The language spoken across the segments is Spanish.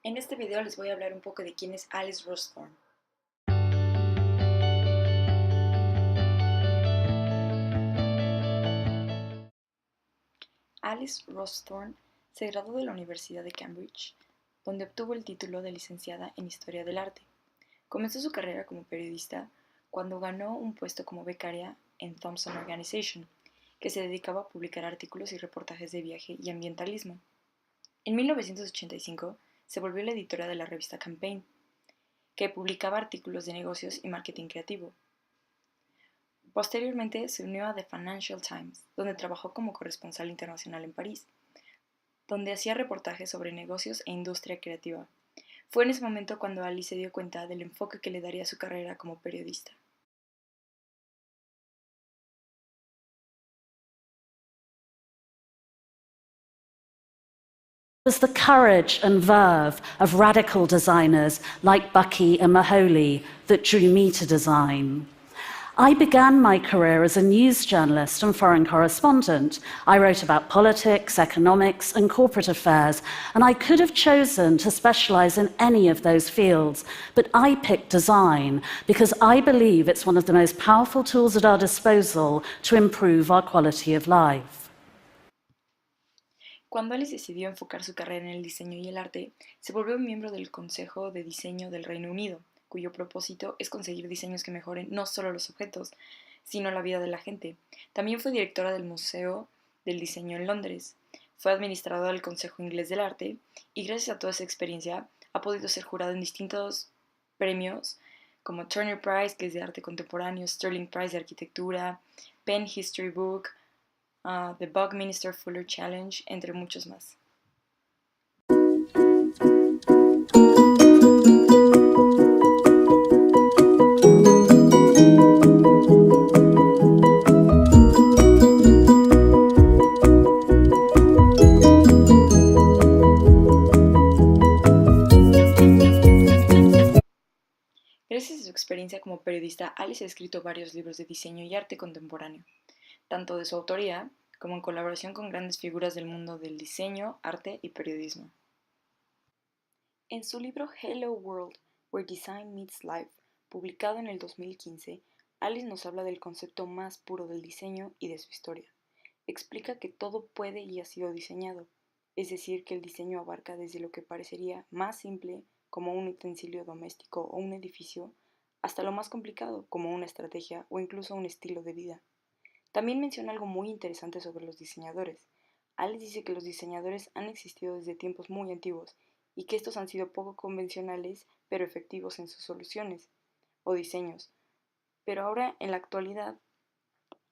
En este video les voy a hablar un poco de quién es Alice Rawsthorn. Alice Rawsthorn se graduó de la Universidad de Cambridge, donde obtuvo el título de licenciada en Historia del Arte. Comenzó su carrera como periodista cuando ganó un puesto como becaria en Thomson Organization, que se dedicaba a publicar artículos y reportajes de viaje y ambientalismo. En 1985 se volvió la editora de la revista Campaign, que publicaba artículos de negocios y marketing creativo. Posteriormente se unió a The Financial Times, donde trabajó como corresponsal internacional en París, donde hacía reportajes sobre negocios e industria creativa. Fue en ese momento cuando Alice se dio cuenta del enfoque que le daría a su carrera como periodista. It was the courage and verve of radical designers like Bucky and Maholi that drew me to design. I began my career as a news journalist and foreign correspondent. I wrote about politics, economics, and corporate affairs, and I could have chosen to specialize in any of those fields, but I picked design because I believe it's one of the most powerful tools at our disposal to improve our quality of life. Cuando Alice decidió enfocar su carrera en el diseño y el arte, se volvió miembro del Consejo de Diseño del Reino Unido, cuyo propósito es conseguir diseños que mejoren no solo los objetos, sino la vida de la gente. También fue directora del Museo del Diseño en Londres. Fue administradora del Consejo Inglés del Arte y gracias a toda esa experiencia ha podido ser jurada en distintos premios como Turner Prize, que es de arte contemporáneo, Sterling Prize de arquitectura, Penn History Book, The Buckminster Fuller Challenge, entre muchos más. Gracias a su experiencia como periodista, Alice ha escrito varios libros de diseño y arte contemporáneo, tanto de su autoría como en colaboración con grandes figuras del mundo del diseño, arte y periodismo. En su libro Hello World, Where Design Meets Life, publicado en el 2015, Alice nos habla del concepto más puro del diseño y de su historia. Explica que todo puede y ha sido diseñado, es decir, que el diseño abarca desde lo que parecería más simple, como un utensilio doméstico o un edificio, hasta lo más complicado, como una estrategia o incluso un estilo de vida. También menciona algo muy interesante sobre los diseñadores. Alice dice que los diseñadores han existido desde tiempos muy antiguos y que estos han sido poco convencionales pero efectivos en sus soluciones o diseños. Pero ahora, en la actualidad,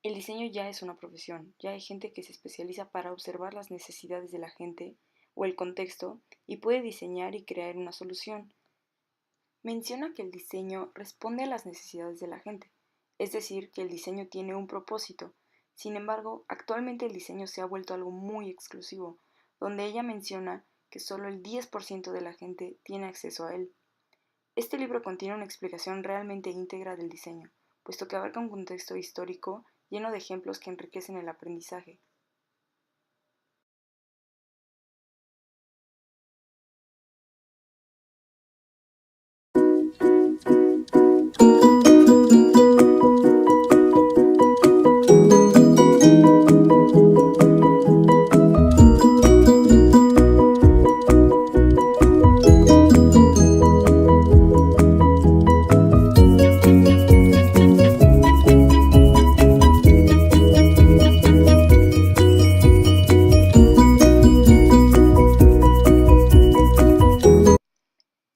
el diseño ya es una profesión, ya hay gente que se especializa para observar las necesidades de la gente o el contexto y puede diseñar y crear una solución. Menciona que el diseño responde a las necesidades de la gente, es decir, que el diseño tiene un propósito. Sin embargo, actualmente el diseño se ha vuelto algo muy exclusivo, donde ella menciona que solo el 10% de la gente tiene acceso a él. Este libro contiene una explicación realmente íntegra del diseño, puesto que abarca un contexto histórico lleno de ejemplos que enriquecen el aprendizaje.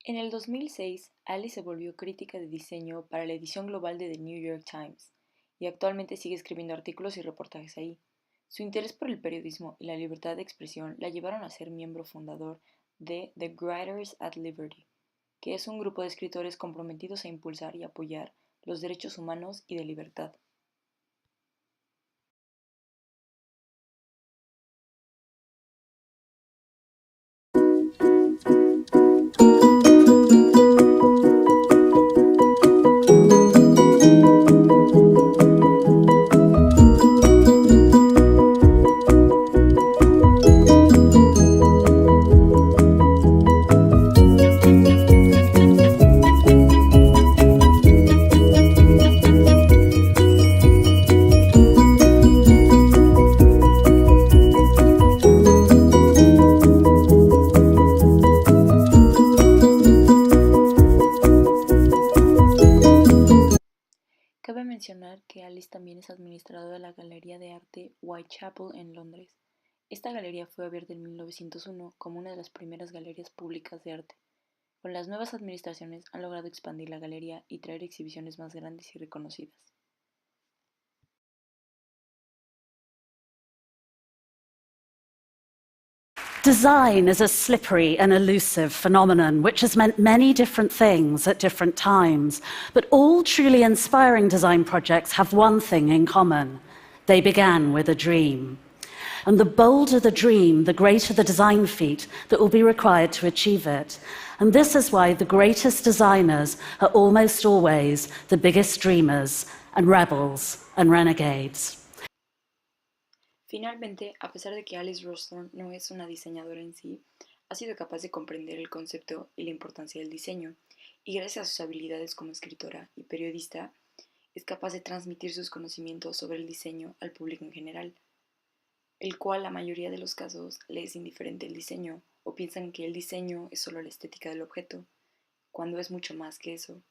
En el 2006, Alice se volvió crítica de diseño para la edición global de The New York Times y actualmente sigue escribiendo artículos y reportajes ahí. Su interés por el periodismo y la libertad de expresión la llevaron a ser miembro fundador de The Writers at Liberty, que es un grupo de escritores comprometidos a impulsar y apoyar los derechos humanos y de libertad. mencionar que Alice también es administradora de la Galería de Arte Whitechapel en Londres. Esta galería fue abierta en 1901 como una de las primeras galerías públicas de arte. Con las nuevas administraciones han logrado expandir la galería y traer exhibiciones más grandes y reconocidas. Design is a slippery and elusive phenomenon which has meant many different things at different times, but all truly inspiring design projects have one thing in common. They began with a dream. And the bolder the dream, the greater the design feat that will be required to achieve it. And this is why the greatest designers are almost always the biggest dreamers and rebels and renegades. Finalmente, a pesar de que Alice Rawsthorn no es una diseñadora en sí, ha sido capaz de comprender el concepto y la importancia del diseño, y gracias a sus habilidades como escritora y periodista, es capaz de transmitir sus conocimientos sobre el diseño al público en general, el cual la mayoría de los casos le es indiferente el diseño o piensan que el diseño es solo la estética del objeto, cuando es mucho más que eso.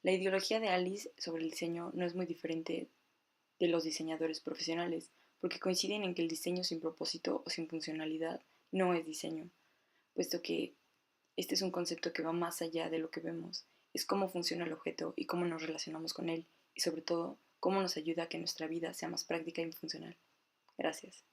La ideología de Alice sobre el diseño no es muy diferente de los diseñadores profesionales, porque coinciden en que el diseño sin propósito o sin funcionalidad no es diseño, puesto que este es un concepto que va más allá de lo que vemos, es cómo funciona el objeto y cómo nos relacionamos con él, y sobre todo, cómo nos ayuda a que nuestra vida sea más práctica y funcional. Gracias.